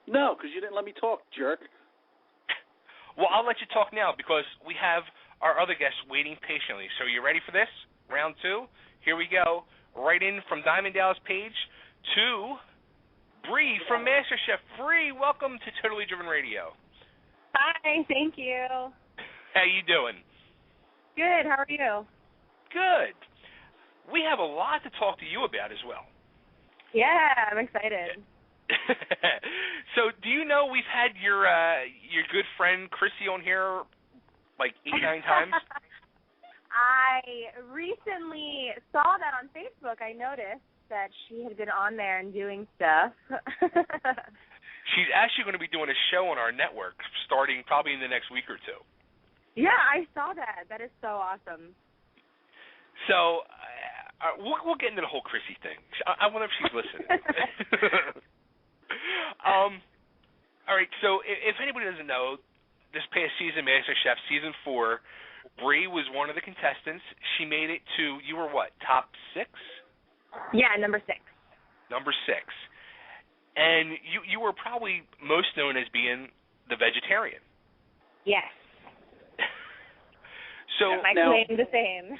No, because you didn't let me talk, jerk. Well, I'll let you talk now because we have our other guests waiting patiently. So you ready for this? Round 2? Here we go. Right in from Diamond Dallas Page to Bri from MasterChef. Bri, welcome to Totally Driven Radio. Hi, thank you. How you doing? Good, how are you? Good. We have a lot to talk to you about as well. Yeah, I'm excited. So, do you know we've had your good friend Chrissy on here like 8-9 times? I recently saw that on Facebook. I noticed that she had been on there and doing stuff. She's actually going to be doing a show on our network starting probably in the next week or two. Yeah, I saw that. That is so awesome. So, we'll get into the whole Chrissy thing. I wonder if she's listening. All right, so if anybody doesn't know, this past season, MasterChef Season 4, Bri was one of the contestants. She made it to, you were what, top 6? Yeah, number 6. Number 6. And you were probably most known as being the vegetarian. Yes. So my claim the same.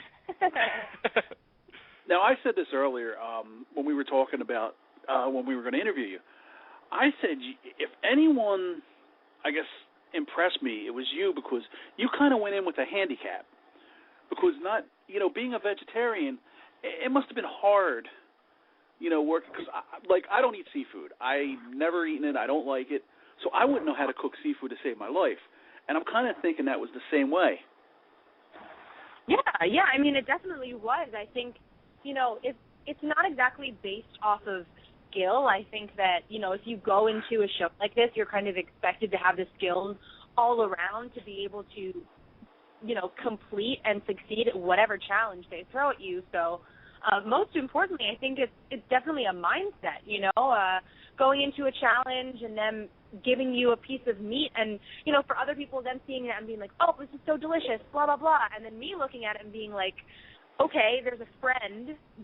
Now, I said this earlier when we were talking about when we were going to interview you. I said if anyone, I guess, impressed me, it was you because you kind of went in with a handicap. Because being a vegetarian, it must have been hard, working. Because, I don't eat seafood. I've never eaten it. I don't like it. So I wouldn't know how to cook seafood to save my life. And I'm kind of thinking that was the same way. Yeah. I mean, it definitely was. I think, it's not exactly based off of skill. I think that, if you go into a show like this, you're kind of expected to have the skills all around to be able to, complete and succeed at whatever challenge they throw at you. So most importantly, I think it's definitely a mindset, going into a challenge and them giving you a piece of meat and, for other people then seeing that and being like, oh, this is so delicious, blah, blah, blah. And then me looking at it and being like, okay, there's a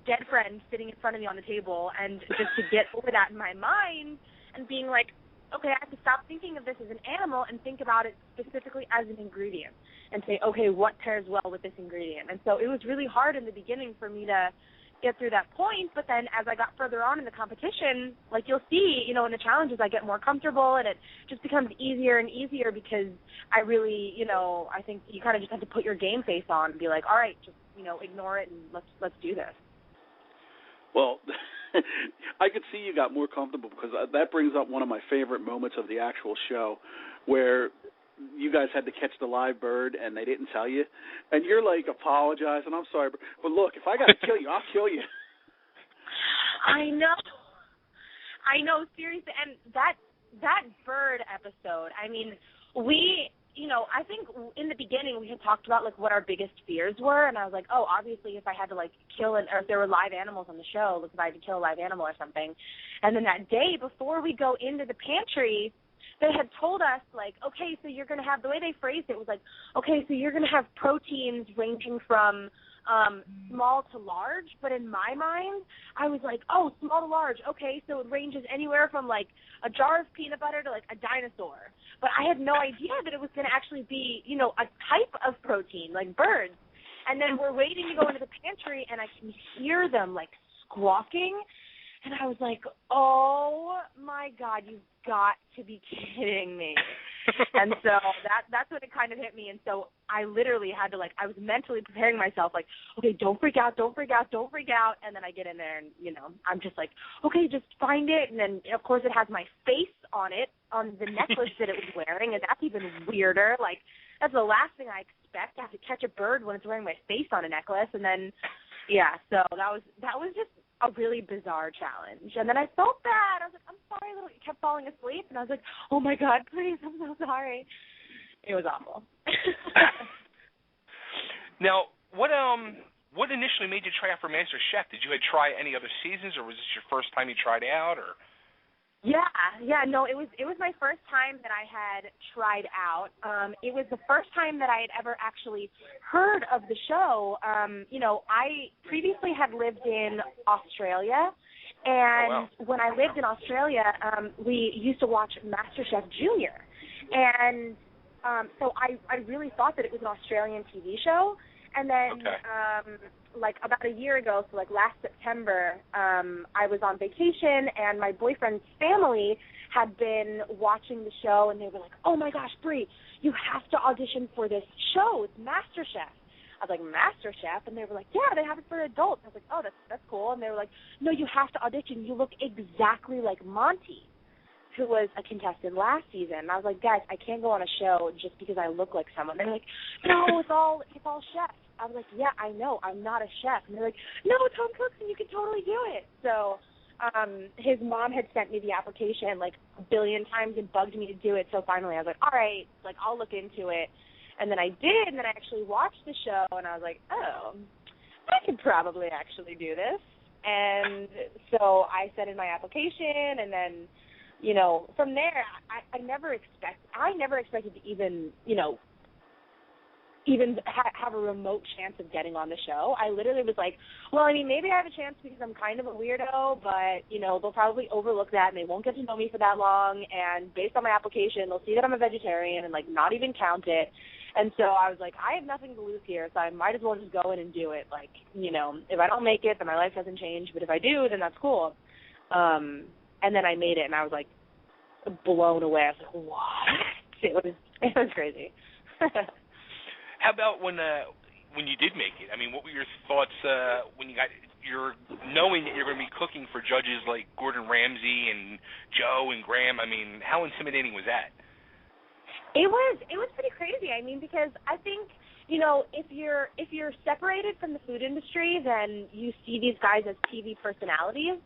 dead friend sitting in front of me on the table, and just to get over that in my mind and being like, okay, I have to stop thinking of this as an animal and think about it specifically as an ingredient and say, okay, what pairs well with this ingredient? And so it was really hard in the beginning for me to get through that point, but then as I got further on in the competition, like you'll see, in the challenges I get more comfortable, and it just becomes easier and easier because I really, I think you kind of just have to put your game face on and be like, all right, just, ignore it and let's do this. Well, I could see you got more comfortable because that brings up one of my favorite moments of the actual show where you guys had to catch the live bird and they didn't tell you. And you're like apologizing, I'm sorry, but look, if I got to kill you, I'll kill you. I know, seriously. And that bird episode, I mean, I think in the beginning we had talked about, what our biggest fears were, and I was like, oh, obviously if I had to, kill or if there were live animals on the show, if I had to kill a live animal or something. And then that day before we go into the pantry, they had told us, okay, so you're going to have, the way they phrased it was okay, so you're going to have proteins ranging from small to large, but in my mind, I was like, oh, small to large, okay, so it ranges anywhere from, a jar of peanut butter to, a dinosaur. But I had no idea that it was going to actually be, a type of protein, like birds. And then we're waiting to go into the pantry, and I can hear them, squawking, and I was like, oh, my God, you've got to be kidding me. And so that's when it kind of hit me. And so I literally had to, I was mentally preparing myself, okay, don't freak out. And then I get in there and, I'm just like, okay, just find it. And then, of course, it has my face on it, on the necklace that it was wearing. And that's even weirder. That's the last thing I expect. I have to catch a bird when it's wearing my face on a necklace. And then, yeah, so that was just a really bizarre challenge. And then I felt bad. I was like, I'm sorry, I kept falling asleep. And I was like, oh, my God, please, I'm so sorry. It was awful. Now, what initially made you try out for MasterChef? Did you try any other seasons, or was this your first time you tried out? Or Yeah, no, it was my first time that I had tried out. It was the first time that I had ever actually heard of the show. I previously had lived in Australia, And when I lived in Australia, we used to watch MasterChef Junior. And so I really thought that it was an Australian TV show. And then, like, about a year ago, so, like, last September, I was on vacation, and my boyfriend's family had been watching the show, and they were like, oh, my gosh, Bri, you have to audition for this show. It's MasterChef. I was like, MasterChef? And they were like, yeah, they have it for adults. I was like, oh, that's cool. And they were like, no, you have to audition. You look exactly like Monty, who was a contestant last season. And I was like, guys, I can't go on a show just because I look like someone. They're like, no, it's all chefs. I was like, yeah, I know, I'm not a chef. And they're like, no, it's home cooks and you can totally do it. So his mom had sent me the application like a billion times and bugged me to do it. So finally I was like, all right, like I'll look into it. And then I did, and then I actually watched the show, and I was like, oh, I could probably actually do this. And so I sent in my application, and then, you know, from there, I never expected to even, you know, have a remote chance of getting on the show. I literally was like, well, I mean, maybe I have a chance because I'm kind of a weirdo, but, you know, they'll probably overlook that and they won't get to know me for that long. And based on my application, they'll see that I'm a vegetarian and, like, not even count it. And so I was like, I have nothing to lose here, so I might as well just go in and do it. Like, you know, if I don't make it, then my life doesn't change. But if I do, then that's cool. And then I made it, and I was, like, blown away. I was like, what? It was crazy. How about when you did make it? I mean, what were your thoughts when you're knowing that you're going to be cooking for judges like Gordon Ramsay and Joe and Graham? I mean, how intimidating was that? It was pretty crazy. I mean, because I think, you know, if you're separated from the food industry, then you see these guys as TV personalities.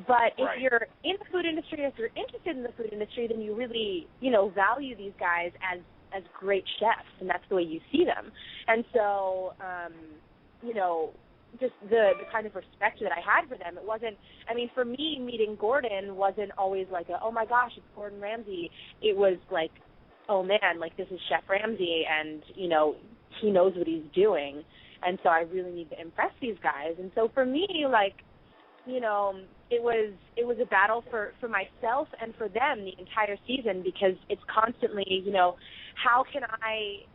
But if you're in the food industry, if you're interested in the food industry, then you really, you know, value these guys as great chefs, and that's the way you see them. And so, you know, just the kind of respect that I had for them, it wasn't, I mean, for me, meeting Gordon wasn't always like oh my gosh, it's Gordon Ramsay. It was like, oh man, like this is Chef Ramsay, and, you know, he knows what he's doing. And so I really need to impress these guys. And so for me, like, you know, it was a battle for myself and for them the entire season, because it's constantly, you know, how can I,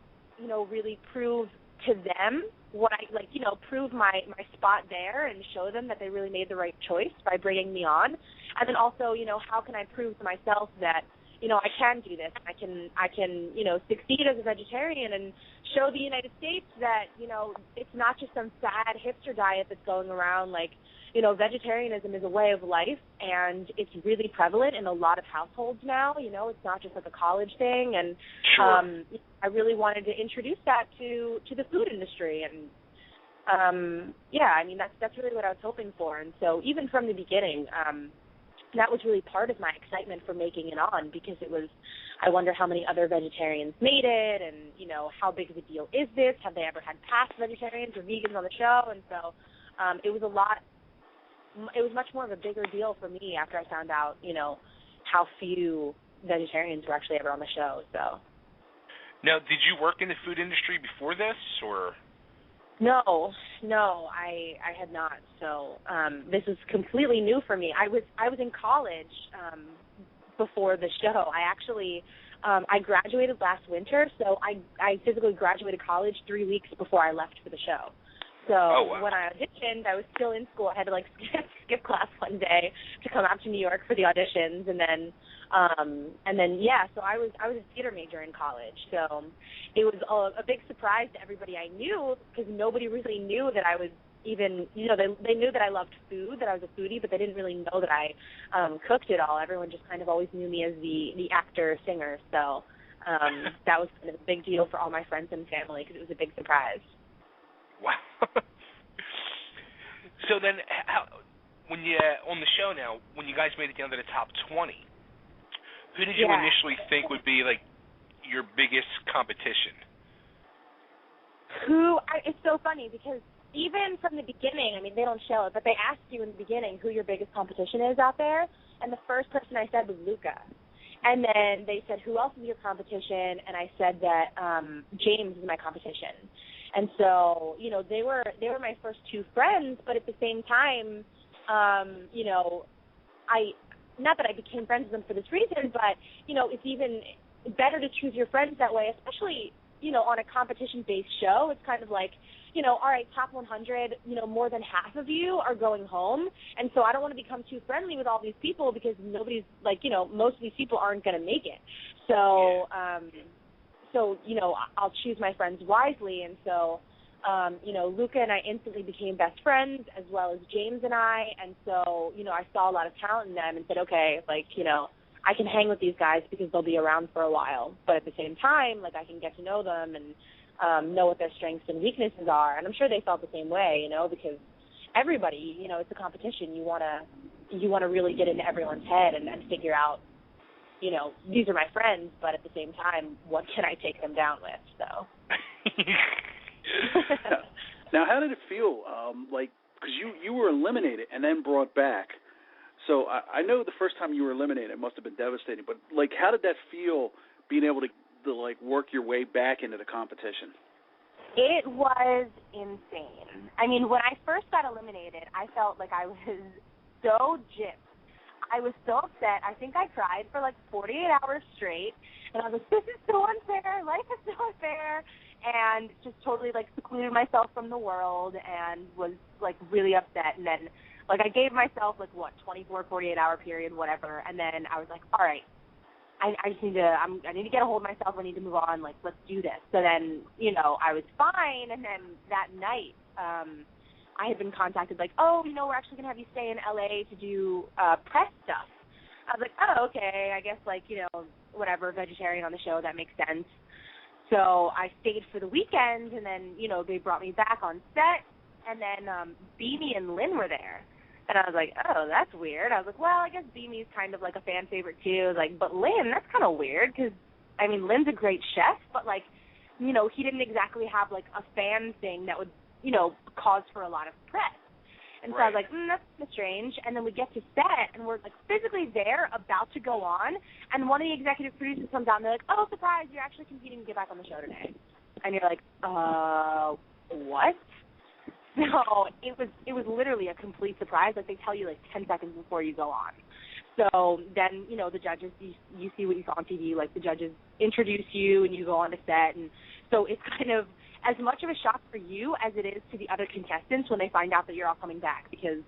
you know, really prove to them what I, like, you know, prove my spot there and show them that they really made the right choice by bringing me on. And then also, you know, how can I prove to myself that, you know, I can do this. I can, you know, succeed as a vegetarian and show the United States that, you know, it's not just some sad hipster diet that's going around. Like, you know, vegetarianism is a way of life, and it's really prevalent in a lot of households now. You know, it's not just like a college thing. And I really wanted to introduce that to the food industry. And, yeah, I mean, that's really what I was hoping for. And so even from the beginning, that was really part of my excitement for making it on, because it was, I wonder how many other vegetarians made it, and, you know, how big of a deal is this? Have they ever had past vegetarians or vegans on the show? And so it was much more of a bigger deal for me after I found out, you know, how few vegetarians were actually ever on the show. So. Now, did you work in the food industry before this, or? No, I had not. So this is completely new for me. I was in college before the show. I actually I graduated last winter, so I physically graduated college 3 weeks before I left for the show. So when I auditioned, I was still in school. I had to like skip class one day to come out to New York for the auditions, and then yeah. So I was a theater major in college. So it was a big surprise to everybody I knew, because nobody really knew that I was even, you know, they knew that I loved food, that I was a foodie, but they didn't really know that I cooked it all. Everyone just kind of always knew me as the actor singer. So that was kind of a big deal for all my friends and family, because it was a big surprise. Wow. So then, when you on the show now, when you guys made it down to the top 20, who did you initially think would be like your biggest competition? It's so funny, because even from the beginning, I mean, they don't show it, but they asked you in the beginning who your biggest competition is out there, and the first person I said was Luca. And then they said, who else is your competition? And I said that James is my competition. And so, you know, they were my first two friends, but at the same time, you know, not that I became friends with them for this reason, but, you know, it's even better to choose your friends that way, especially, you know, on a competition-based show. It's kind of like, you know, all right, top 100, you know, more than half of you are going home, and so I don't want to become too friendly with all these people because nobody's, like, you know, most of these people aren't going to make it. So, so, you know, I'll choose my friends wisely, and so, you know, Luca and I instantly became best friends, as well as James and I, and so, you know, I saw a lot of talent in them and said, okay, like, you know, I can hang with these guys because they'll be around for a while, but at the same time, like, I can get to know them and know what their strengths and weaknesses are, and I'm sure they felt the same way, you know, because everybody, you know, it's a competition. You want to really get into everyone's head and figure out, you know, these are my friends, but at the same time, what can I take them down with? So. Now, how did it feel? Like, because you were eliminated and then brought back. So I know the first time you were eliminated, it must have been devastating. But like, how did that feel? Being able to like work your way back into the competition. It was insane. I mean, when I first got eliminated, I felt like I was so gypped. I was so upset. I think I cried for like 48 hours straight, and I was like, this is so unfair. Life is so unfair. And just totally like secluded myself from the world and was like really upset. And then like I gave myself like 24, 48 hour period, whatever. And then I was like, all right, I just need to, I need to get a hold of myself. I need to move on. Like, let's do this. So then, you know, I was fine. And then that night, I had been contacted like, oh, you know, we're actually going to have you stay in LA to do press stuff. I was like, oh, okay. I guess like, you know, whatever, vegetarian on the show, that makes sense. So I stayed for the weekend, and then, you know, they brought me back on set, and then Beanie and Lynn were there. And I was like, oh, that's weird. I was like, well, I guess Beanie's kind of like a fan favorite too. I was like, but Lynn, that's kind of weird because, I mean, Lynn's a great chef, but, like, you know, he didn't exactly have, like, a fan thing that would, you know, cause for a lot of press. And so I was like, that's strange. And then we get to set, and we're, like, physically there, about to go on, and one of the executive producers comes out, and they're like, oh, surprise, you're actually competing to get back on the show today. And you're like, what? So it was literally a complete surprise. Like, they tell you, like, 10 seconds before you go on. So then, you know, the judges, you see what you saw on TV, like, the judges introduce you, and you go on to set, and so it's kind of as much of a shock for you as it is to the other contestants when they find out that you're all coming back, because,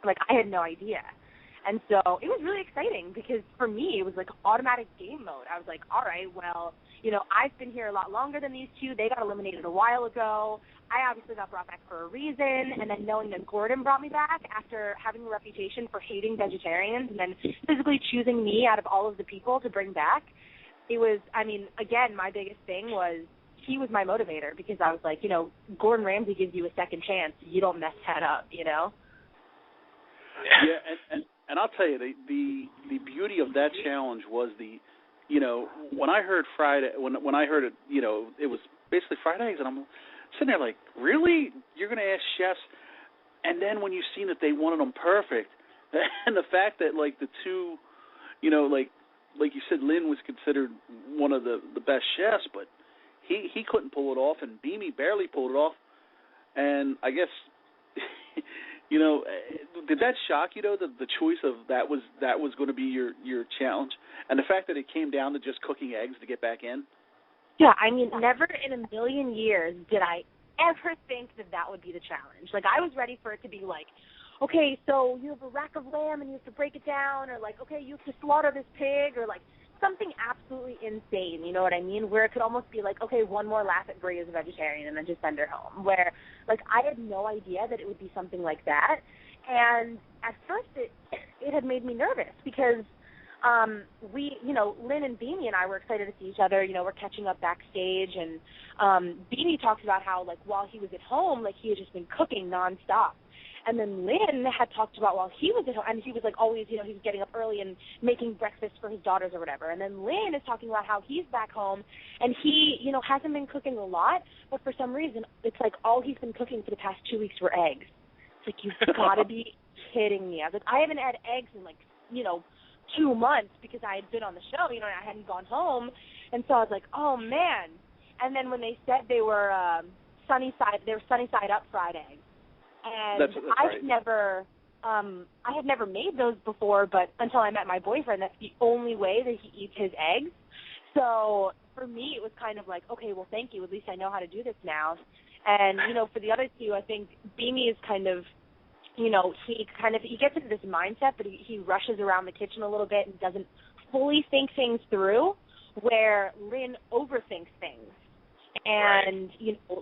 like, I had no idea. And so it was really exciting because for me it was like automatic game mode. I was like, all right, well, you know, I've been here a lot longer than these two. They got eliminated a while ago. I obviously got brought back for a reason. And then knowing that Gordon brought me back after having a reputation for hating vegetarians and then physically choosing me out of all of the people to bring back, it was, I mean, again, my biggest thing was he was my motivator because I was like, you know, Gordon Ramsay gives you a second chance. You don't mess that up, you know? Yeah, and I'll tell you, the beauty of that challenge was you know, when I heard Friday, when I heard it, you know, it was basically fried eggs, and I'm sitting there like, really? You're going to ask chefs? And then when you seen that they wanted them perfect, and the fact that, like, the two, you know, like you said, Lynn was considered one of the best chefs, but he couldn't pull it off, and Beamy barely pulled it off, and I guess, you know, did that shock you, though, the choice of that was going to be your challenge, and the fact that it came down to just cooking eggs to get back in? Yeah, I mean, never in a million years did I ever think that would be the challenge. Like, I was ready for it to be like, okay, so you have a rack of lamb and you have to break it down, or like, okay, you have to slaughter this pig, or like something absolutely insane, you know what I mean, where it could almost be like, okay, one more laugh at Bri as a vegetarian and then just send her home, where, like, I had no idea that it would be something like that, and at first it had made me nervous because we, you know, Lynn and Beanie and I were excited to see each other, you know, we're catching up backstage, and Beanie talked about how, like, while he was at home, like, he had just been cooking nonstop. And then Lynn had talked about while he was at home, and he was, like, always, you know, he was getting up early and making breakfast for his daughters or whatever. And then Lynn is talking about how he's back home, and he, you know, hasn't been cooking a lot, but for some reason, it's like all he's been cooking for the past 2 weeks were eggs. It's like, you've got to be kidding me. I was like, I haven't had eggs in, like, you know, 2 months because I had been on the show, you know, and I hadn't gone home. And so I was like, oh, man. And then when they said they were sunny side up fried eggs. And that's I've never I had never made those before, but until I met my boyfriend, that's the only way that he eats his eggs. So for me, it was kind of like, okay, well, thank you. At least I know how to do this now. And, for the other two, I think Beanie is kind of, he gets into this mindset, but he rushes around the kitchen a little bit and doesn't fully think things through, where Lynn overthinks things. And,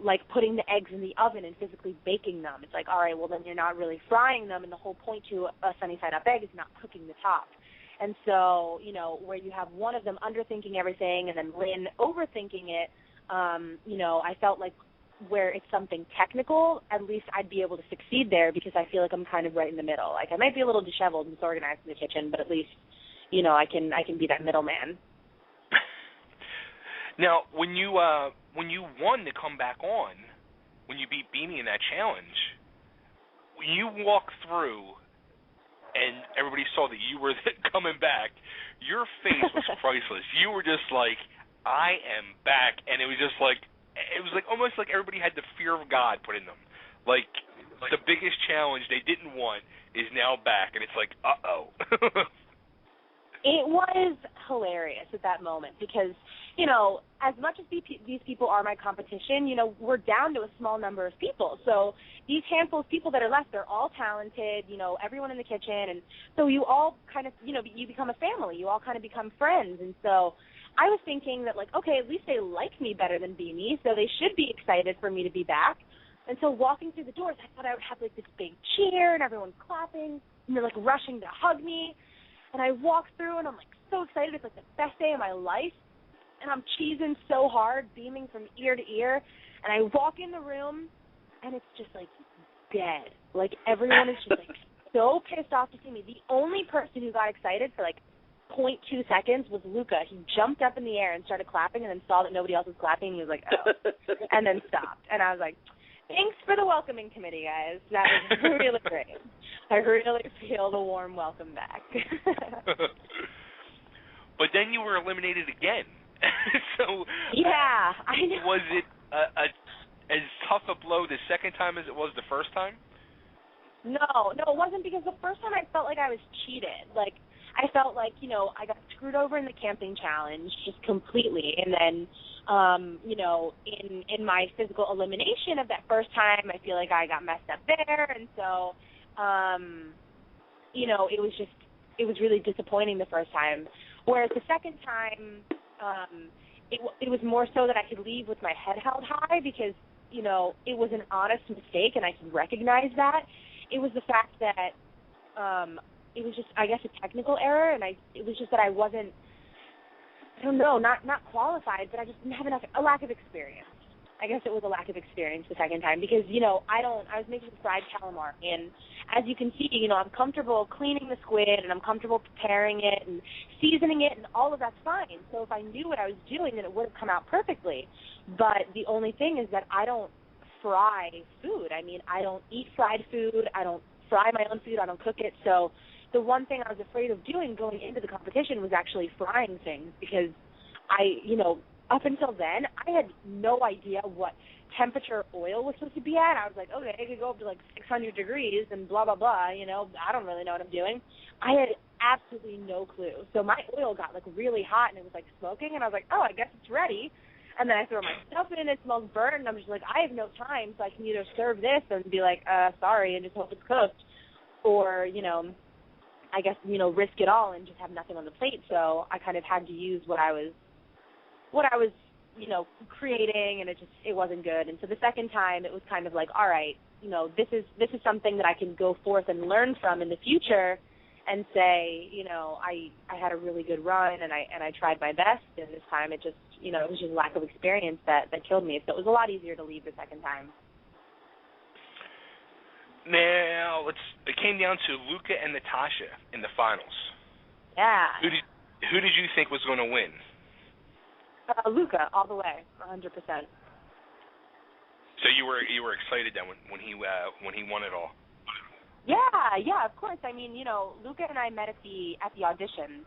like putting the eggs in the oven and physically baking them. It's like, all right, well, then you're not really frying them, and the whole point to a sunny-side-up egg is not cooking the top. And so, where you have one of them underthinking everything and then Lynn overthinking it, I felt like where it's something technical, at least I'd be able to succeed there because I feel like I'm kind of right in the middle. Like I might be a little disheveled and disorganized in the kitchen, but at least, I can be that middleman. Now, when you won to come back on, when you beat Beanie in that challenge, when you walked through and everybody saw that you were coming back, your face was priceless. You were just like, I am back, and it was almost like everybody had the fear of God put in them. Like the biggest challenge they didn't want is now back, and it's like, uh-oh. It was hilarious at that moment because, as much as these people are my competition, we're down to a small number of people. So these handful of people that are left, they're all talented, everyone in the kitchen. And so you all kind of, you become a family. You all kind of become friends. And so I was thinking that, like, okay, at least they like me better than Beanie, so they should be excited for me to be back. And so walking through the doors, I thought I would have, like, this big cheer and everyone clapping, and they're, like, rushing to hug me. And I walk through, and I'm, like, so excited. It's, like, the best day of my life. And I'm cheesing so hard, beaming from ear to ear. And I walk in the room, and it's just, like, dead. Like, everyone is just, like, so pissed off to see me. The only person who got excited for, like, 0.2 seconds was Luca. He jumped up in the air and started clapping and then saw that nobody else was clapping, and he was like, oh, and then stopped. And I was like, thanks for the welcoming committee, guys. That was really great. I really feel the warm welcome back. But then you were eliminated again. So yeah, I know. Was it as tough a blow the second time as it was the first time? No, it wasn't, because the first time I felt like I was cheated. Like, I felt like, I got screwed over in the camping challenge just completely. And then, in my physical elimination of that first time, I feel like I got messed up there. And so, it was really disappointing the first time. Whereas the second time, it was more so that I could leave with my head held high because, it was an honest mistake and I could recognize that. It was the fact that it was just, I guess, a technical error, and it was just that I wasn't, I don't know, not qualified, but I just didn't have a lack of experience. I guess it was a lack of experience the second time because, I was making fried calamari, and as you can see, I'm comfortable cleaning the squid, and I'm comfortable preparing it and seasoning it, and all of that's fine. So if I knew what I was doing, then it would have come out perfectly. But the only thing is that I don't fry food. I mean, I don't eat fried food. I don't fry my own food. I don't cook it. So the one thing I was afraid of doing going into the competition was actually frying things because up until then, I had no idea what temperature oil was supposed to be at. I was like, okay, it could go up to like 600 degrees and blah, blah, blah. I don't really know what I'm doing. I had absolutely no clue. So my oil got like really hot and it was like smoking, and I was like, oh, I guess it's ready. And then I throw my stuff in, it smells burnt, and I'm just like, I have no time, so I can either serve this and be like, sorry, and just hope it's cooked, or, I guess, risk it all and just have nothing on the plate. So I kind of had to use what I was creating, and it wasn't good. And so the second time it was kind of like, all right, this is something that I can go forth and learn from in the future and say, I had a really good run and I tried my best, and this time it just, it was just lack of experience that killed me. So it was a lot easier to leave the second time. Now, it came down to Luca and Natasha in the finals. Yeah. Who did you think was going to win? Luca, all the way, 100%. So you were excited then when he won it all. Yeah, of course. I mean, Luca and I met at the audition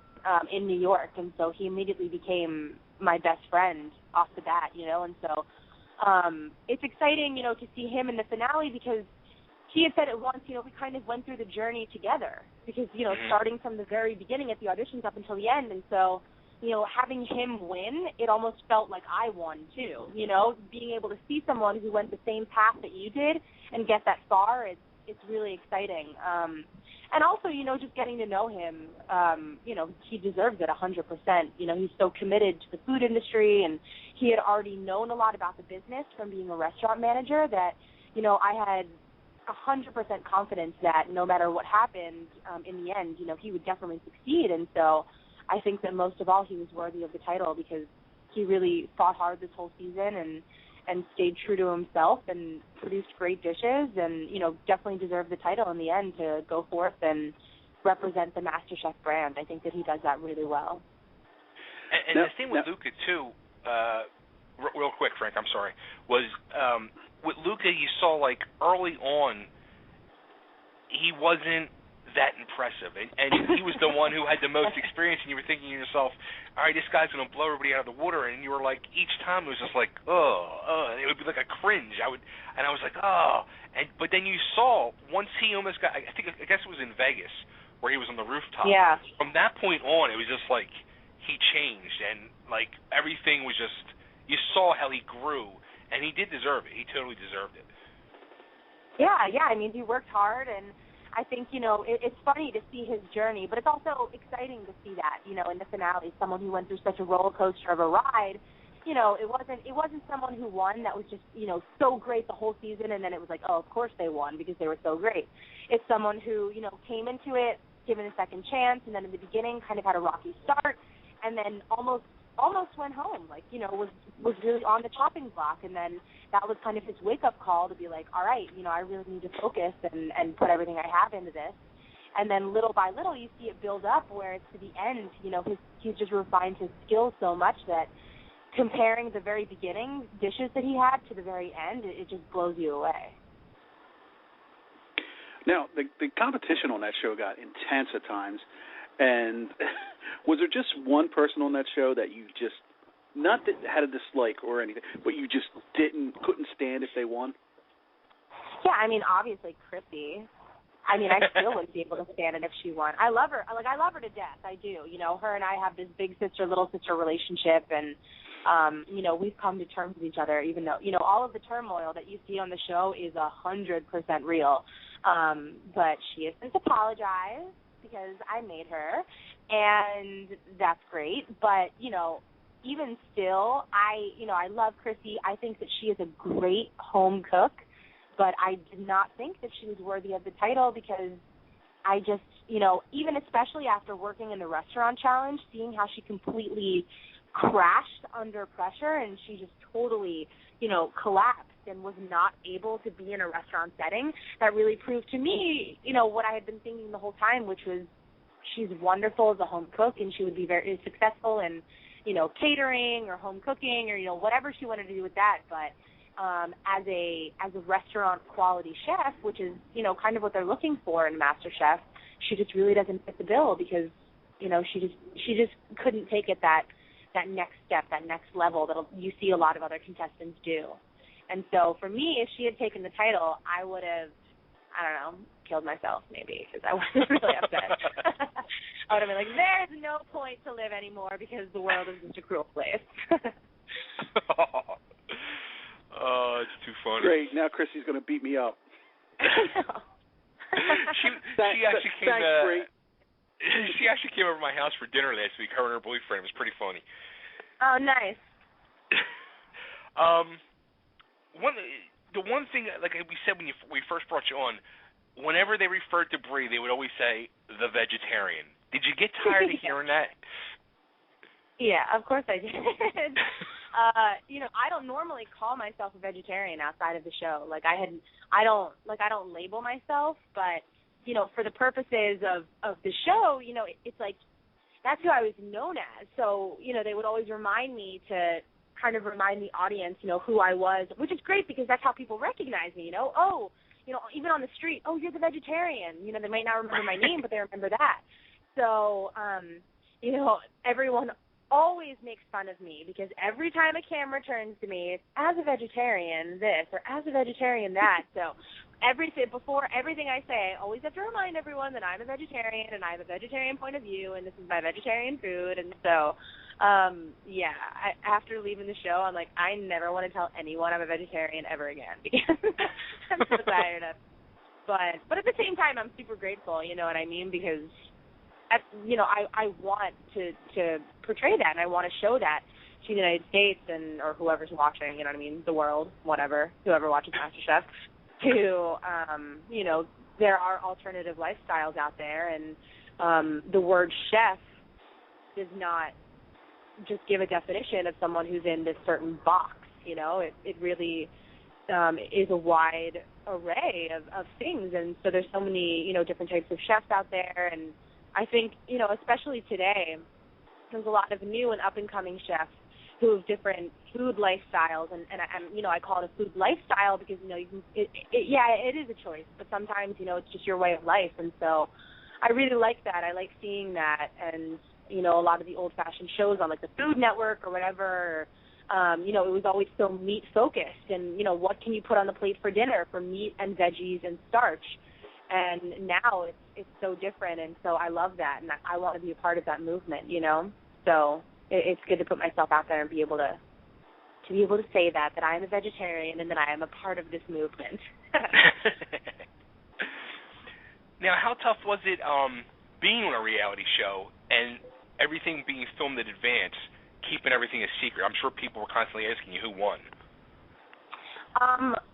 in New York, and so he immediately became my best friend off the bat, and so it's exciting, to see him in the finale because he had said it once, we kind of went through the journey together because, starting from the very beginning at the auditions up until the end. And so, having him win, it almost felt like I won too, being able to see someone who went the same path that you did and get that far, it's really exciting. And also, just getting to know him, he deserves it 100%. He's so committed to the food industry, and he had already known a lot about the business from being a restaurant manager that, I had 100% confidence that no matter what happened, in the end, he would definitely succeed. And so I think that most of all, he was worthy of the title because he really fought hard this whole season and stayed true to himself and produced great dishes and, definitely deserved the title in the end to go forth and represent the MasterChef brand. I think that he does that really well. And the thing with Luca, too, real quick, Frank, I'm sorry, was with Luca, you saw, like, early on, he wasn't that impressive. And he was the one who had the most experience, and you were thinking to yourself, all right, this guy's going to blow everybody out of the water. And you were like, each time it was just like, and it would be like a cringe. I was like, but then you saw, once he almost got, I guess it was in Vegas, where he was on the rooftop. Yeah. From that point on, it was just like, he changed, and, like, everything was just, you saw how he grew, and he did deserve it. He totally deserved it. Yeah, I mean, he worked hard, and I think, it's funny to see his journey, but it's also exciting to see that, in the finale, someone who went through such a roller coaster of a ride. It wasn't someone who won that was just, so great the whole season, and then it was like, oh, of course they won because they were so great. It's someone who, came into it, given a second chance, and then in the beginning kind of had a rocky start, and then almost went home, like, was really on the chopping block. And then that was kind of his wake-up call to be like, all right, I really need to focus and put everything I have into this. And then little by little, you see it build up where it's to the end, he's just refined his skills so much that comparing the very beginning dishes that he had to the very end, it just blows you away. Now, the competition on that show got intense at times. And was there just one person on that show that you just, not that had a dislike or anything, but you just couldn't stand if they won? Yeah, I mean, obviously Chrissy. I mean, I still wouldn't be able to stand it if she won. I love her. I love her to death. I do. Her and I have this big sister, little sister relationship, and, we've come to terms with each other, even though, all of the turmoil that you see on the show is 100% real. But she has since apologized, because I made her, and that's great. But, even still, I love Chrissy. I think that she is a great home cook, but I did not think that she was worthy of the title because I just, even especially after working in the restaurant challenge, seeing how she completely crashed under pressure and she just totally, collapsed and was not able to be in a restaurant setting, that really proved to me, what I had been thinking the whole time, which was she's wonderful as a home cook and she would be very successful in, catering or home cooking or, whatever she wanted to do with that. But as a restaurant quality chef, which is, kind of what they're looking for in MasterChef, she just really doesn't fit the bill because, she just couldn't take it that next step, that next level that you see a lot of other contestants do. And so for me, if she had taken the title, I would have, killed myself maybe because I wasn't really upset. I would have been like, there's no point to live anymore because the world is such a cruel place. Oh, it's too funny. Great. Now Chrissy's going to beat me up. She actually came she actually came over to my house for dinner last week, her and her boyfriend. It was pretty funny. Oh, nice. The one thing, like we said when we first brought you on, whenever they referred to Bri, they would always say the vegetarian. Did you get tired of hearing that? Yeah, of course I did. I don't normally call myself a vegetarian outside of the show. I don't label myself, but for the purposes of the show, it's like that's who I was known as. So, they would always remind me to kind of remind the audience, who I was, which is great because that's how people recognize me, even on the street, oh, you're the vegetarian. They might not remember my name, but they remember that. So, everyone always makes fun of me because every time a camera turns to me, it's as a vegetarian this or as a vegetarian that. So before everything I say, I always have to remind everyone that I'm a vegetarian and I have a vegetarian point of view and this is my vegetarian food. And so, after leaving the show, I'm like, I never want to tell anyone I'm a vegetarian ever again because I'm so tired of it. But at the same time, I'm super grateful, you know what I mean? Because, I want to portray that and I want to show that to the United States or whoever's watching, you know what I mean, the world, whoever watches MasterChef, to, there are alternative lifestyles out there, and the word chef does not just give a definition of someone who's in this certain box, you know. It really is a wide array of things, and so there's so many, different types of chefs out there, and I think, especially today, there's a lot of new and up-and-coming chefs who have different food lifestyles, and I call it a food lifestyle because, it is a choice, but sometimes, it's just your way of life, and so I really like that. I like seeing that, and, a lot of the old-fashioned shows on, like, the Food Network or whatever, it was always so meat-focused, and, what can you put on the plate for dinner for meat and veggies and starch, and now it's so different, and so I love that, and I want to be a part of that movement, so it's good to put myself out there and be able to say that I am a vegetarian and that I am a part of this movement. Now, how tough was it being on a reality show and everything being filmed in advance, keeping everything a secret? I'm sure people were constantly asking you who won.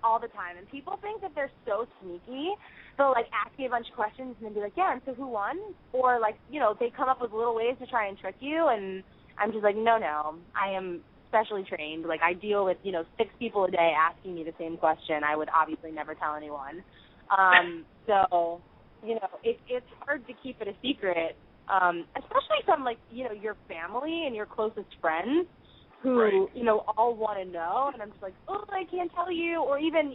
All the time. And people think that they're so sneaky. They'll, ask me a bunch of questions and then be like, yeah, and so who won? Or, they come up with little ways to try and trick you, and I'm just like, no, I am specially trained. I deal with, 6 people a day asking me the same question. I would obviously never tell anyone. So, it's hard to keep it a secret, especially from, your family and your closest friends who, right. All want to know. And I'm just like, oh, I can't tell you. Or even,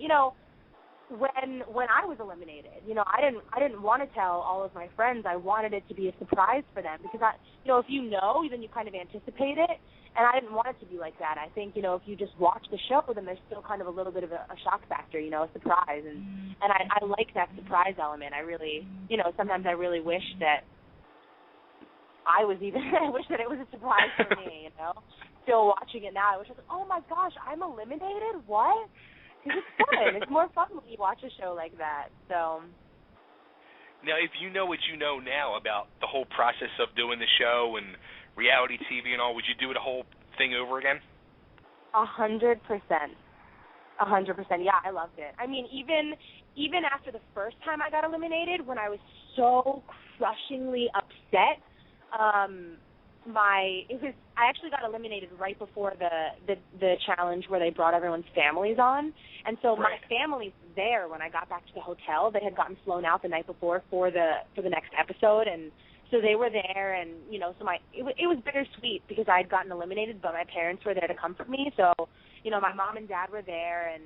when I was eliminated, I didn't want to tell all of my friends. I wanted it to be a surprise for them because if you know, then you kind of anticipate it, and I didn't want it to be like that. I think, if you just watch the show, then there's still kind of a little bit of a shock factor, a surprise, and I like that surprise element. I really, sometimes I really wish that I wish that it was a surprise for me, Still watching it now, I wish I was like, oh my gosh, I'm eliminated? What? Because it's fun. It's more fun when you watch a show like that. So. Now, if you know what you know now about the whole process of doing the show and reality TV and all, would you do the whole thing over again? 100%. 100%. Yeah, I loved it. I mean, even after the first time I got eliminated, when I was so crushingly upset, I actually got eliminated right before the challenge where they brought everyone's families on, and so my family was there when I got back to the hotel. They had gotten flown out the night before for the next episode, and so they were there, and so it was bittersweet because I had gotten eliminated, but my parents were there to comfort me. So my mom and dad were there, and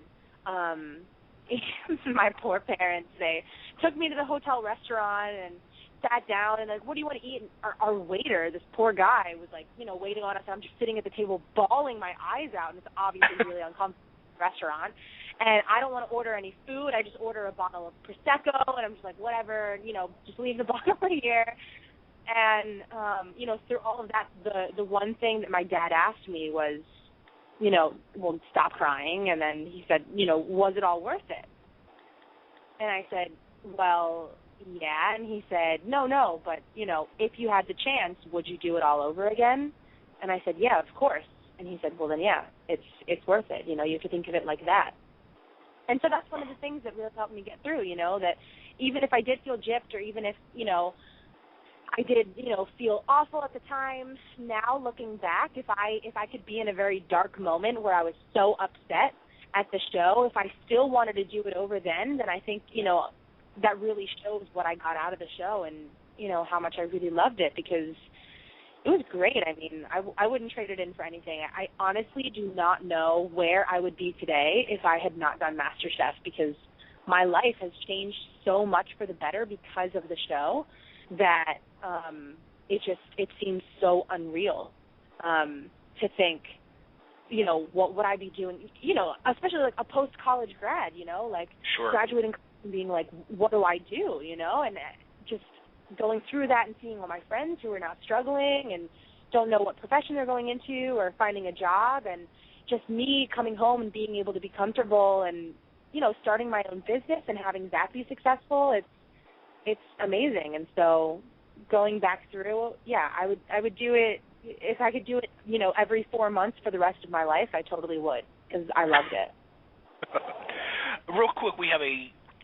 my poor parents, they took me to the hotel restaurant and sat down and what do you want to eat? And our waiter, this poor guy, was waiting on us. I'm just sitting at the table bawling my eyes out, and it's obviously really uncomfortable restaurant. And I don't want to order any food. I just order a bottle of Prosecco, and I'm just like, whatever, just leave the bottle here. And through all of that, the one thing that my dad asked me was, well, stop crying. And then he said, was it all worth it? And I said, well, yeah. And he said, no, but, if you had the chance, would you do it all over again? And I said, yeah, of course. And he said, well, then, yeah, it's worth it. You have to think of it like that. And so that's one of the things that really helped me get through, that even if I did feel gypped, or even if, I did, feel awful at the time, now looking back, if I could be in a very dark moment where I was so upset at the show, if I still wanted to do it over then I think, that really shows what I got out of the show and, how much I really loved it, because it was great. I mean, I wouldn't trade it in for anything. I honestly do not know where I would be today if I had not done MasterChef, because my life has changed so much for the better because of the show that it seems so unreal to think, what would I be doing, especially a post-college grad, Sure. Graduating being like, what do I do, you know? And just going through that and seeing all my friends who are now struggling and don't know what profession they're going into or finding a job, and just me coming home and being able to be comfortable and, you know, starting my own business and having that be successful, it's amazing. And so going back through, yeah, I would do it. If I could do it, you know, every 4 months for the rest of my life, I totally would, because I loved it. Real quick, we have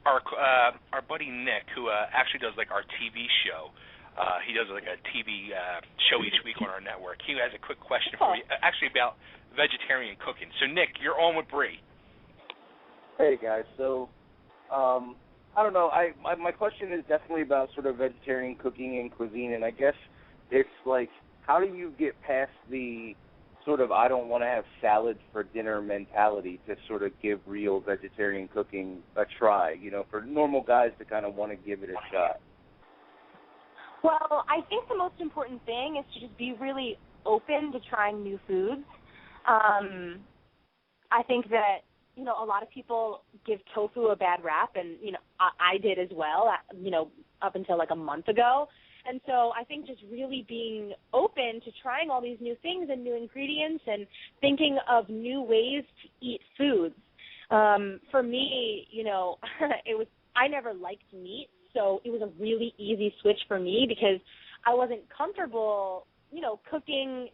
our buddy Nick, who actually does like our TV show. He does like a TV show each week on our network. He has a quick question for you, actually about vegetarian cooking. So Nick, you're on with Bri. Hey guys, so I don't know. My question is definitely about sort of vegetarian cooking and cuisine, and I guess it's like, how do you get past the sort of I don't want to have salad for dinner mentality to sort of give real vegetarian cooking a try, you know, for normal guys to kind of want to give it a shot? Well, I think the most important thing is to just be really open to trying new foods. I think that, you know, a lot of people give tofu a bad rap, and, you know, I did as well, you know, up until like a month ago. And so I think just really being open to trying all these new things and new ingredients and thinking of new ways to eat foods. For me, you know, I never liked meat, so it was a really easy switch for me because I wasn't comfortable, you know, cooking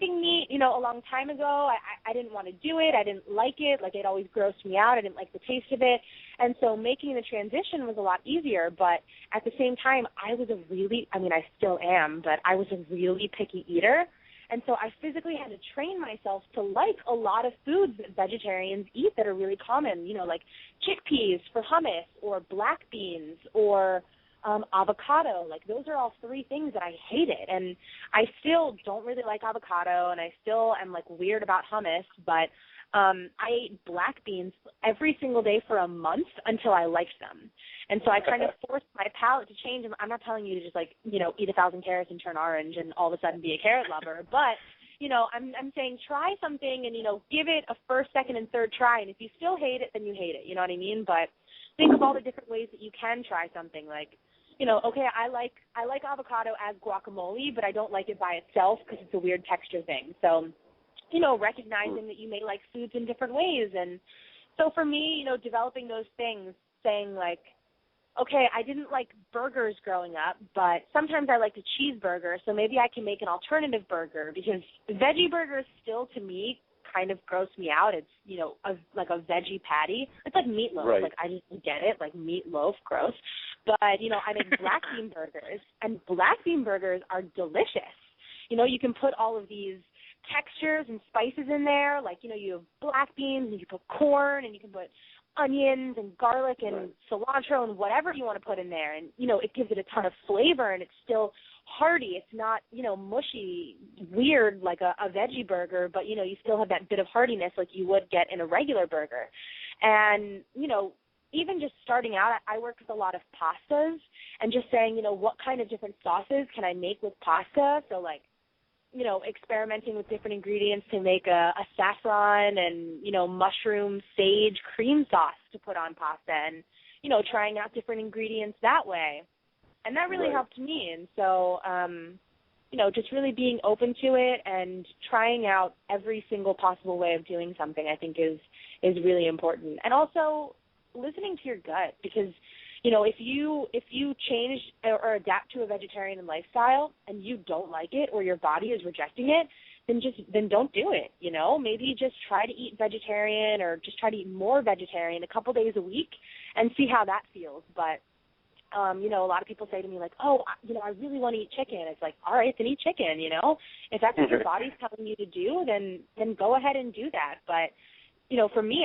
meat, you know, a long time ago. I didn't want to do it. I didn't like it. Like, it always grossed me out. I didn't like the taste of it. And so making the transition was a lot easier. But at the same time, I still am, but I was a really picky eater. And so I physically had to train myself to like a lot of foods that vegetarians eat that are really common, you know, like chickpeas for hummus, or black beans, or avocado. Like, those are all three things that I hated. And I still don't really like avocado, and I still am like weird about hummus, but I ate black beans every single day for a month until I liked them. And so I kind of forced my palate to change. And I'm not telling you to just, like, you know, eat 1,000 carrots and turn orange and all of a sudden be a carrot lover, but, you know, I'm saying try something and, you know, give it a first, second, and third try. And if you still hate it, then you hate it. You know what I mean? But think of all the different ways that you can try something. Like, you know, okay, I like avocado as guacamole, but I don't like it by itself because it's a weird texture thing. So, you know, recognizing that you may like foods in different ways. And so for me, you know, developing those things, saying like, okay, I didn't like burgers growing up, but sometimes I liked a cheeseburger, so maybe I can make an alternative burger, because veggie burgers still, to me, kind of gross me out. It's, you know, like a veggie patty. It's like meatloaf. Right. Like, I just get it, like meatloaf, gross. But, you know, I make black bean burgers, and black bean burgers are delicious. You know, you can put all of these textures and spices in there. Like, you know, you have black beans, and you can put corn, and you can put onions and garlic and cilantro and whatever you want to put in there. And, you know, it gives it a ton of flavor, and it's still hearty. It's not, you know, mushy, weird like a veggie burger, but, you know, you still have that bit of heartiness like you would get in a regular burger. And, you know, even just starting out, I work with a lot of pastas, and just saying, you know, what kind of different sauces can I make with pasta? So, like, you know, experimenting with different ingredients to make a saffron and, you know, mushroom sage cream sauce to put on pasta, and, you know, trying out different ingredients that way. And that really helped me. And so, you know, just really being open to it and trying out every single possible way of doing something, I think is really important. And also listening to your gut, because, you know, if you change or adapt to a vegetarian lifestyle and you don't like it, or your body is rejecting it, then don't do it, you know. Maybe just try to eat vegetarian, or just try to eat more vegetarian a couple days a week and see how that feels. But, you know, a lot of people say to me, like, oh, you know, I really want to eat chicken. It's like, all right, then eat chicken, you know. If that's what your body's telling you to do, then go ahead and do that. But, you know, for me,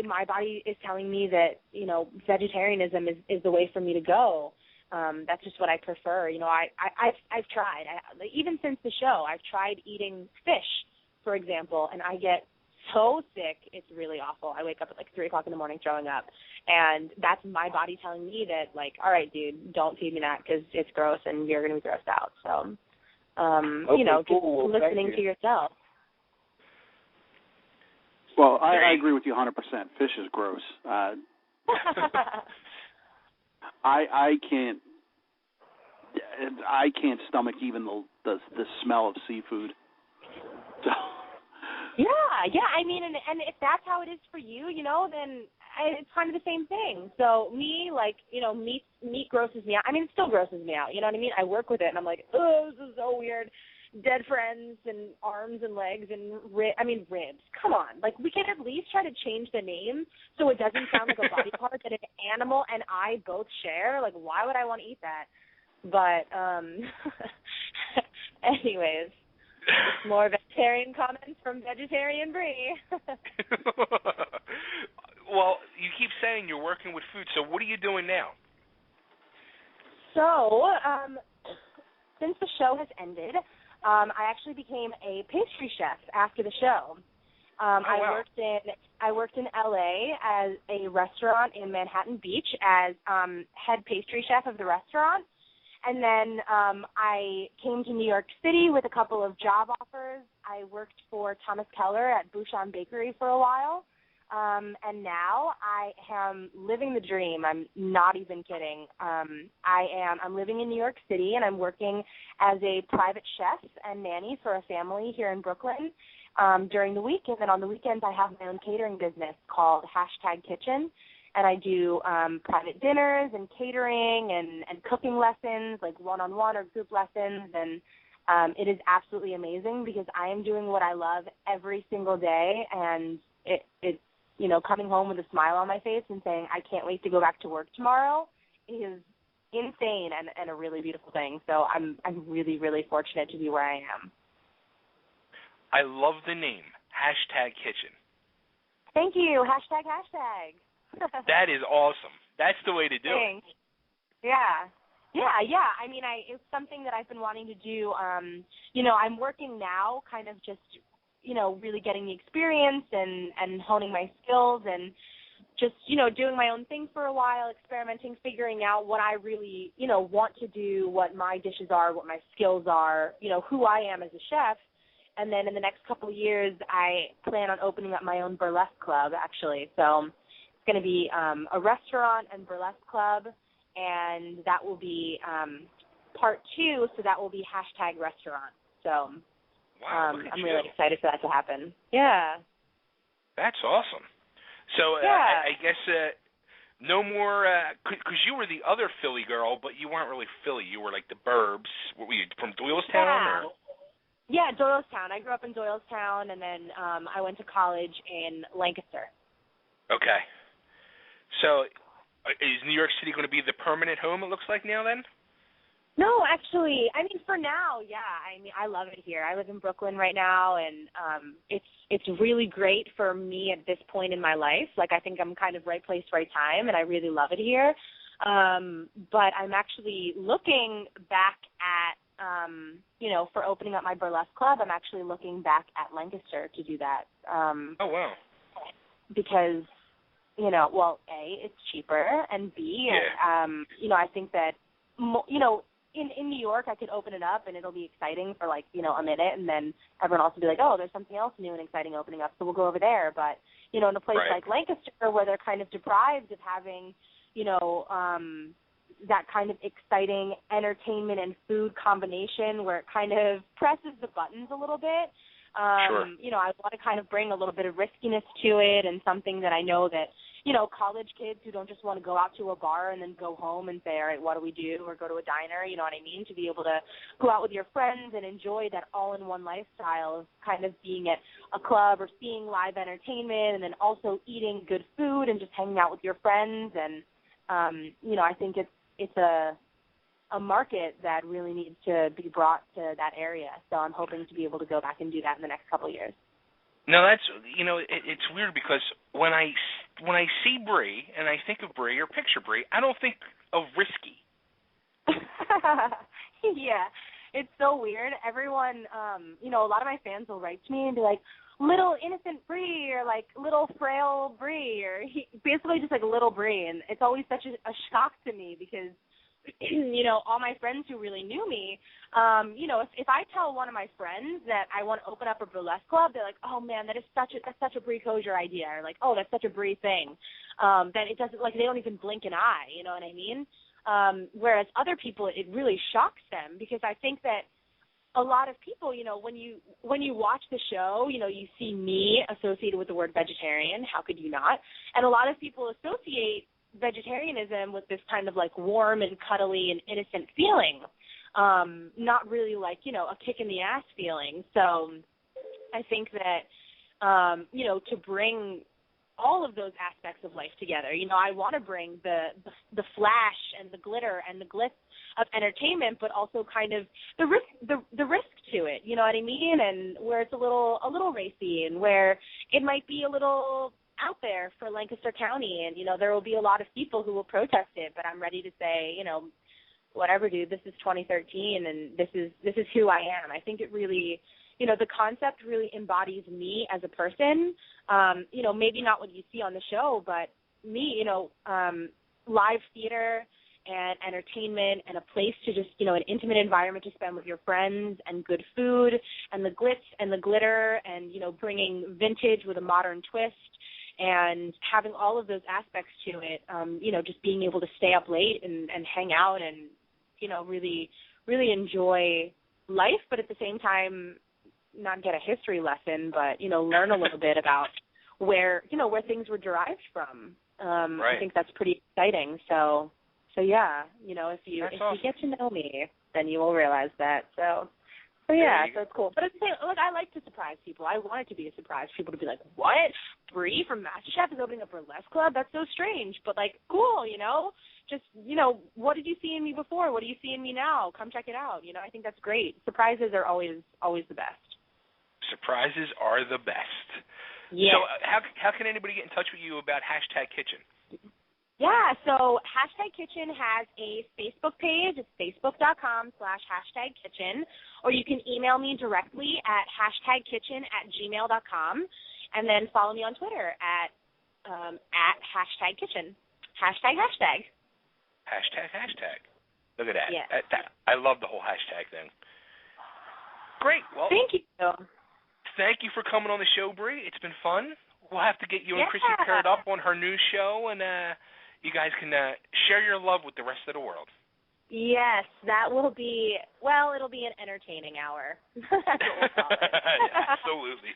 my body is telling me that, you know, vegetarianism is the way for me to go. That's just what I prefer. You know, I've tried. Even since the show, I've tried eating fish, for example, and I get so sick, it's really awful. I wake up at like 3 o'clock in the morning throwing up, and that's my body telling me that, like, all right, dude, don't feed me that because it's gross and you're going to be grossed out. So, you know, just listening to yourself. Well, I agree with you 100%. Fish is gross. I can't stomach even the smell of seafood. So. Yeah. I mean, and if that's how it is for you, then it's kind of the same thing. So me, meat grosses me out. I mean, it still grosses me out. You know what I mean? I work with it, and I'm like, oh, this is so weird. Dead friends and arms and legs and ribs. Come on, we can at least try to change the name so it doesn't sound like a body part that an animal and I both share. Why would I want to eat that? But anyways, more vegetarian comments from Vegetarian Bri. Well, you keep saying you're working with food, so what are you doing now? So, since the show has ended, I actually became a pastry chef after the show. Wow. I worked in LA as a restaurant in Manhattan Beach as head pastry chef of the restaurant. And then I came to New York City with a couple of job offers. I worked for Thomas Keller at Bouchon Bakery for a while. And now I am living the dream. I'm not even kidding. I'm living in New York City, and I'm working as a private chef and nanny for a family here in Brooklyn during the week. And then on the weekends, I have my own catering business called #Kitchen. And I do private dinners and catering and cooking lessons, one-on-one or group lessons. And it is absolutely amazing because I am doing what I love every single day. And it's coming home with a smile on my face and saying, I can't wait to go back to work tomorrow is insane and a really beautiful thing. So I'm really, really fortunate to be where I am. I love the name, #Kitchen. Thank you. #. That is awesome. That's the way to do it. Yeah. I mean, it's something that I've been wanting to do. I'm working now kind of just, really getting the experience and honing my skills and just, doing my own thing for a while, experimenting, figuring out what I really, want to do, what my dishes are, what my skills are, who I am as a chef. And then in the next couple of years, I plan on opening up my own burlesque club, actually. So it's going to be a restaurant and burlesque club, and that will be part 2, so that will be #restaurant. So wow, I'm really excited for that to happen. Yeah. That's awesome. So yeah. I guess no more, because you were the other Philly girl, but you weren't really Philly. You were like the burbs. What were you, from Doylestown? Or? Yeah, Doylestown. I grew up in Doylestown, and then I went to college in Lancaster. Okay. So is New York City going to be the permanent home, it looks like, now then? No, actually, I mean, for now, yeah. I mean, I love it here. I live in Brooklyn right now, and it's really great for me at this point in my life. I think I'm kind of right place, right time, and I really love it here. But I'm actually looking back at, for opening up my burlesque club, I'm actually looking back at Lancaster to do that. Oh, wow. Because, well, A, it's cheaper, and B, yeah. I think that, in New York, I could open it up, and it'll be exciting for, a minute, and then everyone else will be like, oh, there's something else new and exciting opening up, so we'll go over there. But, in a place right. like Lancaster, where they're kind of deprived of having, that kind of exciting entertainment and food combination where it kind of presses the buttons a little bit, sure. I want to kind of bring a little bit of riskiness to it and something that I know that, college kids who don't just want to go out to a bar and then go home and say, all right, what do we do? Or go to a diner, you know what I mean? To be able to go out with your friends and enjoy that all-in-one lifestyle of kind of being at a club or seeing live entertainment and then also eating good food and just hanging out with your friends. And, I think it's a market that really needs to be brought to that area. So I'm hoping to be able to go back and do that in the next couple of years. No, that's, it's weird because when I see Bri and I think of Bri or picture Bri, I don't think of risky. Yeah, it's so weird. Everyone, a lot of my fans will write to me and be like, little innocent Bri or little frail Bri or basically just little Bri. And it's always such a shock to me because, all my friends who really knew me, if I tell one of my friends that I want to open up a burlesque club, they're like, oh man, that's such a Bri Kozior idea, or oh, that's such a Bri thing. That it doesn't, they don't even blink an eye, you know what I mean? whereas other people, it really shocks them, because I think that a lot of people, you know, when you watch the show, you know, you see me associated with the word vegetarian. How could you not? And a lot of people associate vegetarianism with this kind of like warm and cuddly and innocent feeling, not really like, you know, a kick in the ass feeling. So I think that, you know, to bring all of those aspects of life together, you know, I want to bring the flash and the glitter and the glitz of entertainment, but also kind of the risk to it, you know what I mean? And where it's a little racy, and where it might be a little out there for Lancaster County, and, you know, there will be a lot of people who will protest it, but I'm ready to say, you know, whatever, dude, this is 2013, and this is who I am. I think it really, you know, the concept really embodies me as a person. You know, maybe not what you see on the show, but me, you know, live theater and entertainment and a place to just, you know, an intimate environment to spend with your friends, and good food, and the glitz and the glitter, and, you know, bringing vintage with a modern twist, and having all of those aspects to it, you know, just being able to stay up late and hang out and, you know, really, really enjoy life, but at the same time not get a history lesson, but, you know, learn a little bit about where, you know, where things were derived from. Right. I think that's pretty exciting. So yeah, you know, if you awesome. get to know me, then you will realize that. So yeah, so it's cool. But at the same, look, I like to surprise people. I want it to be a surprise. People to be like, what? Bri from MasterChef is opening a burlesque club? That's so strange. But, like, cool, you know? Just, you know, what did you see in me before? What do you see in me now? Come check it out. You know, I think that's great. Surprises are always the best. Surprises are the best. Yeah. So how can anybody get in touch with you about #Kitchen? Yeah, so #Kitchen has a Facebook page. It's facebook.com/#Kitchen. Or you can email me directly at #Kitchen@gmail.com. And then follow me on Twitter at #Kitchen. #. Look at that. Yeah. I love the whole hashtag thing. Great. Well, thank you. Thank you for coming on the show, Bri. It's been fun. We'll have to get you and Chrissy paired up on her new show, and you guys can share your love with the rest of the world. Yes, that will be, well, it'll be an entertaining hour. That's what we'll call it. Absolutely.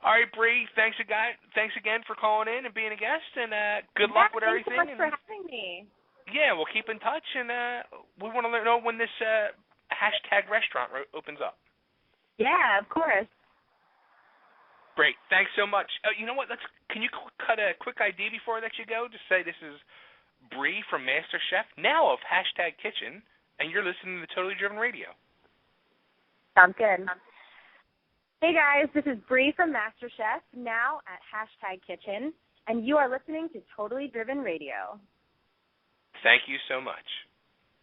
All right, Bri, thanks again for calling in and being a guest, and good luck with everything. Thanks so much for having me. Yeah, we'll keep in touch, and we want to know when this #restaurant opens up. Yeah, of course. Great. Thanks so much. You know what? Can you cut a quick ID before I let you go? Just say this is Bri from MasterChef, now of #Kitchen, and you're listening to Totally Driven Radio. Sounds good. Hey, guys. This is Bri from MasterChef, now at #Kitchen, and you are listening to Totally Driven Radio. Thank you so much.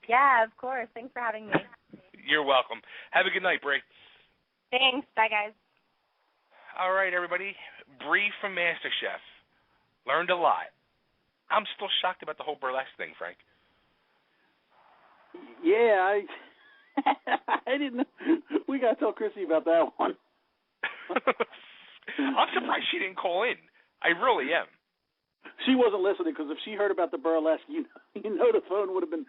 Yeah, of course. Thanks for having me. You're welcome. Have a good night, Bri. Thanks. Bye, guys. All right, everybody. Bri from MasterChef. Learned a lot. I'm still shocked about the whole burlesque thing, Frank. Yeah, I didn't know. We got to tell Chrissy about that one. I'm surprised she didn't call in. I really am. She wasn't listening, because if she heard about the burlesque, you know the phone would have been